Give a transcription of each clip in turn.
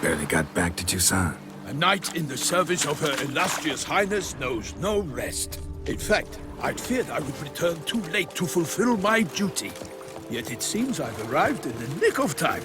Barely got back to Toussaint. A knight in the service of Her Illustrious Highness knows no rest. In fact, I'd feared I would return too late to fulfill my duty. Yet it seems I've arrived in the nick of time.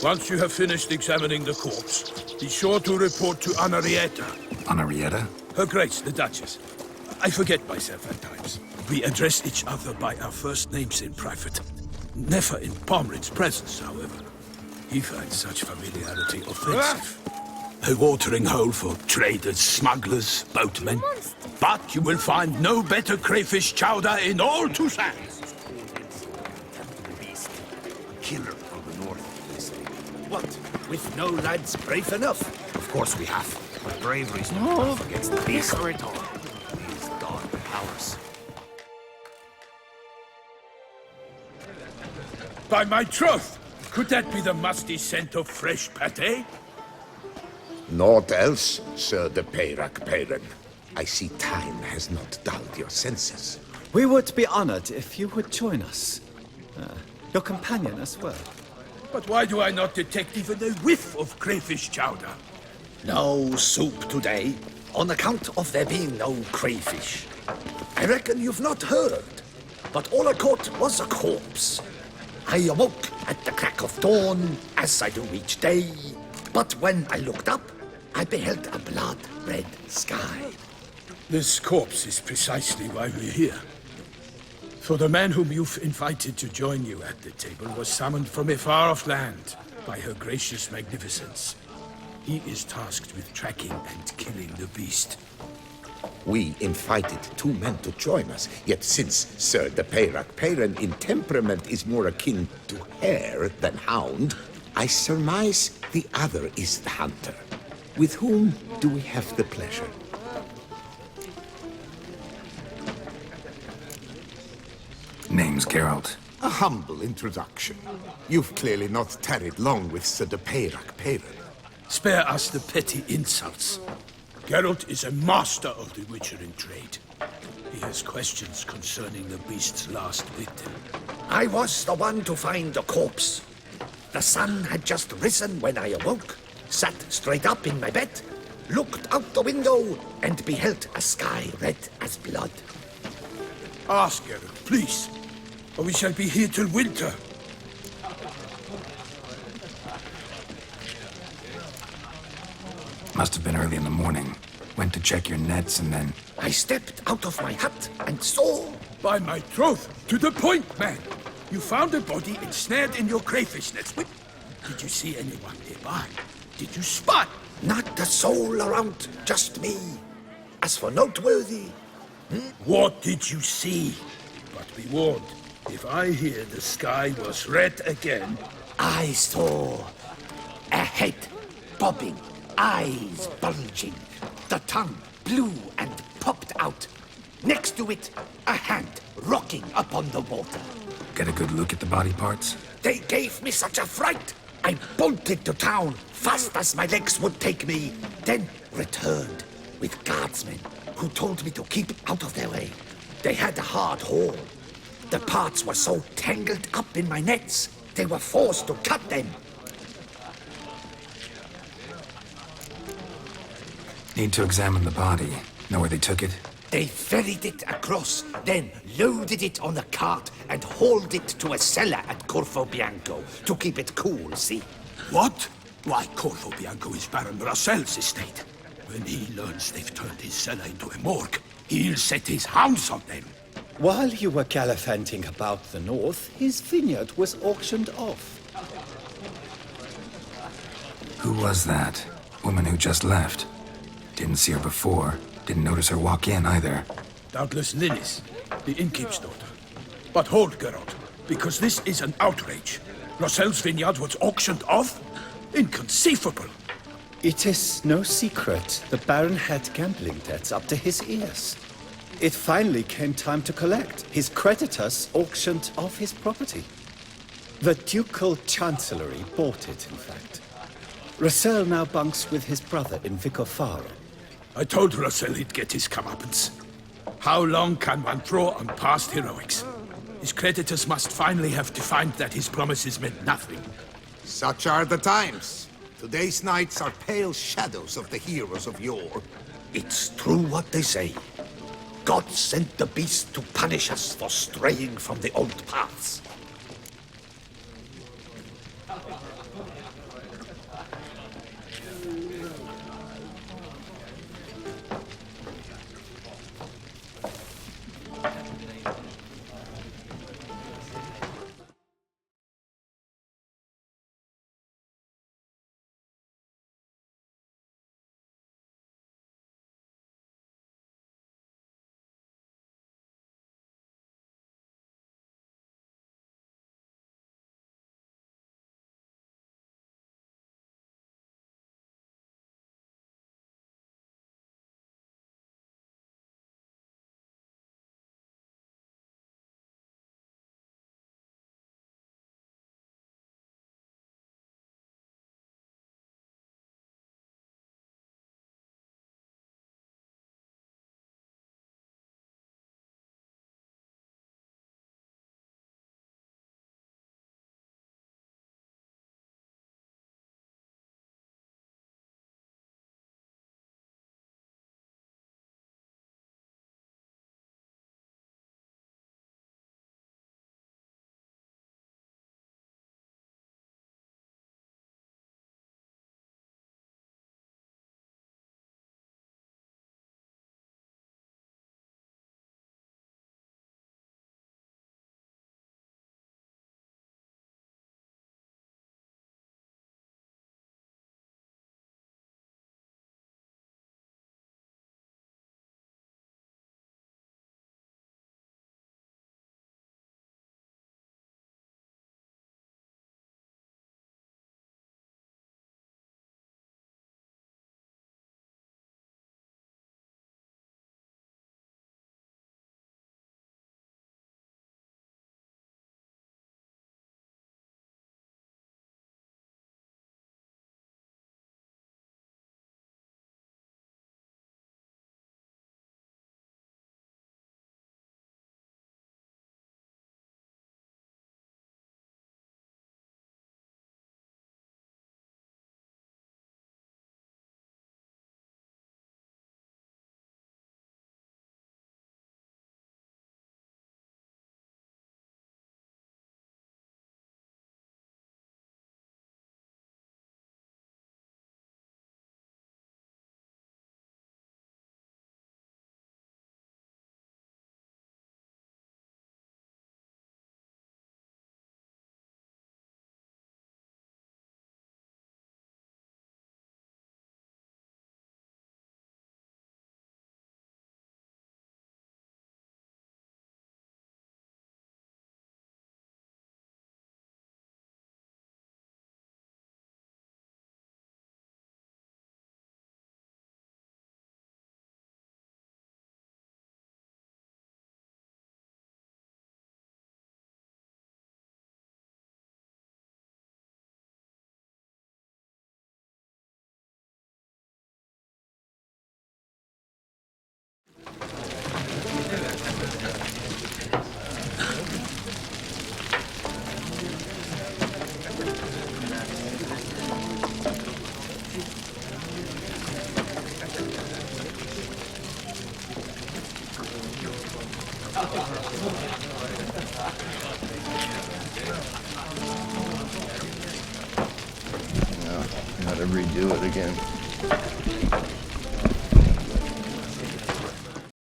Once you have finished examining the corpse, be sure to report to Anarietta. Anarietta? Her Grace, the Duchess. I forget myself at times. We address each other by our first names in private. Never in Pomrin's presence, however. He finds such familiarity offensive. A watering hole for traders, smugglers, boatmen. But you will find no better crayfish chowder in all Toussaint. Killer from the north. What? With no lads brave enough? Of course we have. But bravery's not enough against the beast. These dark powers. By my troth! Could that be the musty scent of fresh pâté? Naught else, Sir de Peyrac Peyran. I see time has not dulled your senses. We would be honored if you would join us. Your companion as well. But why do I not detect even a whiff of crayfish chowder? No soup today, on account of there being no crayfish. I reckon you've not heard, but all I caught was a corpse. I awoke at the crack of dawn, as I do each day, but when I looked up, I beheld a blood-red sky. This corpse is precisely why we're here. For the man whom you've invited to join you at the table was summoned from a far-off land by Her Gracious Magnificence. He is tasked with tracking and killing the beast. We invited two men to join us, yet since Sir de Peyrac Peyran in temperament is more akin to hare than hound, I surmise the other is the hunter. With whom do we have the pleasure? Name's Geralt. A humble introduction. You've clearly not tarried long with Sir de Peyrac Peyran. Spare us the petty insults. Geralt is a master of the witchering trade. He has questions concerning the beast's last victim. I was the one to find the corpse. The sun had just risen when I awoke, sat straight up in my bed, looked out the window, and beheld a sky red as blood. Ask Geralt, please, or we shall be here till winter. Must have been early in the morning. Went to check your nets and then... I stepped out of my hut and saw... By my troth, to the point, man! You found a body ensnared in your crayfish nets. Did you see anyone nearby? Did you spot? Not a soul around, just me. As for noteworthy... What did you see? But be warned, if I hear the sky was red again... I saw a head bobbing, eyes bulging, the tongue blue and popped out. Next to it, a hand rocking upon the water. Get a good look at the body parts? They gave me such a fright. I bolted to town fast as my legs would take me, then returned with guardsmen who told me to keep out of their way. They had a hard haul. The parts were so tangled up in my nets, they were forced to cut them. Need to examine the body. Know where they took it? They ferried it across, then loaded it on a cart and hauled it to a cellar at Corvo Bianco to keep it cool, see? What? Why, Corvo Bianco is Baron Russell's estate. When he learns they've turned his cellar into a morgue, he'll set his hounds on them. While you were gallivanting about the north, his vineyard was auctioned off. Who was that? Woman who just left. Didn't see her before. Didn't notice her walk in either. Doubtless Lilith, the innkeep's daughter. But hold, Geralt, because this is an outrage. Russell's vineyard was auctioned off? Inconceivable. It is no secret the Baron had gambling debts up to his ears. It finally came time to collect. His creditors auctioned off his property. The Ducal Chancellery bought it, in fact. Russell now bunks with his brother in Vicofaro. I told Russell he'd get his comeuppance. How long can one draw on past heroics? His creditors must finally have defined that his promises meant nothing. Such are the times. Today's knights are pale shadows of the heroes of yore. It's true what they say. God sent the beast to punish us for straying from the old paths. Gotta redo it again.